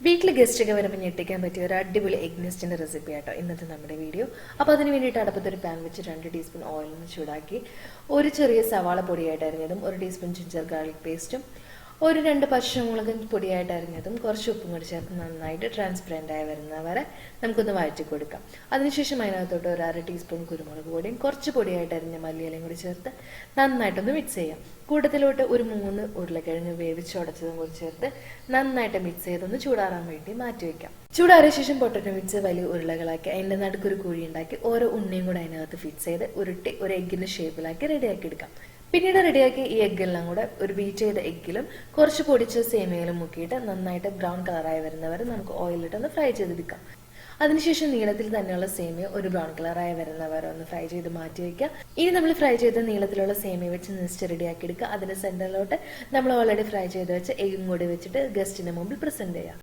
വീട്ടിൽ ഗസ്റ്റ് ഒക്കെ വരുമ്പോൾ ഞെട്ടിക്കാൻ പറ്റിയ ഒരു അടിപൊളി എഗ് നെസ്റ്റിന്റെ റെസിപ്പി ആട്ടോ ഇന്നത്തെ നമ്മുടെ വീഡിയോ. അപ്പോൾ അതിന് വേണ്ടിയിട്ട് അടുപ്പത്തൊരു പാൻ വെച്ച് 2 ടീസ്പൂൺ ഓയിൽ ഒന്ന് ചൂടാക്കി ഒരു ചെറിയ സവാള പൊടിയായിട്ട് അരിഞ്ഞതും 1 ടീസ്പൂൺ ജിഞ്ചർ ഗാർലിക് പേസ്റ്റും 2 പച്ചമുളക് പൊടിയായിട്ട് അരിഞ്ഞതും കുറച്ച് ഉപ്പും കൂടി ചേർത്ത് നന്നായിട്ട് ട്രാൻസ്പെറൻ്റ് ആയി വരുന്നവരെ നമുക്കൊന്ന് വഴറ്റി കൊടുക്കാം. അതിനുശേഷം അതിനകത്തോട്ട് 1/2 ടീസ്പൂൺ കുരുമുളക് പൊടിയും കുറച്ച് പൊടിയായിട്ട് അരിഞ്ഞ മല്ലിയിലയും കൂടി ചേർത്ത് നന്നായിട്ടൊന്ന് മിക്സ് ചെയ്യാം. കൂട്ടത്തിലോട്ട് ഒരു 3 ഉരുളക്കിഴങ്ങ് വേവിച്ചുടച്ചതും കൂടി ചേർത്ത് നന്നായിട്ട് മിക്സ് ചെയ്തൊന്ന് ചൂടാറാൻ വേണ്ടി മാറ്റി വെക്കാം. ചൂടാറിയ ശേഷം പൊട്ടറ്റോ മിക്സ് വലിയ ഉരുളകളാക്കി അതിൻ്റെ നടുക്കൊരു കുഴി ഉണ്ടാക്കി ഓരോ ഉണ്ണിയും കൂടെ അതിനകത്ത് ഫിക്സ് ചെയ്ത് ഉരുട്ടി ഒരു എഗ്ഗിന്റെ ഷേപ്പിലാക്കി റെഡിയാക്കി എടുക്കാം. പിന്നീട് റെഡിയാക്കി ഈ എഗ്ഗെല്ലാം കൂടെ ഒരു ബീറ്റ് ചെയ്ത എഗ്ഗിലും കുറച്ച് പൊടിച്ച സേമിയയിലും മുക്കിയിട്ട് നന്നായിട്ട് ബ്രൗൺ കളറായി വരുന്നവരെ നമുക്ക് ഓയിലിട്ടൊന്ന് ഫ്രൈ ചെയ്തെടുക്കാം. അതിനുശേഷം നീളത്തിൽ തന്നെയുള്ള സേമിയ ഒരു ബ്രൗൺ കളറായി വരുന്നവരെ ഒന്ന് ഫ്രൈ ചെയ്ത് മാറ്റി വയ്ക്കുക. ഇനി നമ്മൾ ഫ്രൈ ചെയ്ത നീളത്തിലുള്ള സേമിയ വെച്ച് നെക്സ്റ്റ് റെഡിയാക്കി എടുക്കുക. അതിന്റെ സെന്ററിലോട്ട് നമ്മൾ ഓൾറെഡി ഫ്രൈ ചെയ്ത് വെച്ച് എഗ്ഗും കൂടി വെച്ചിട്ട് ഗസ്റ്റിന്റെ മുമ്പിൽ പ്രസന്റ് ചെയ്യാം.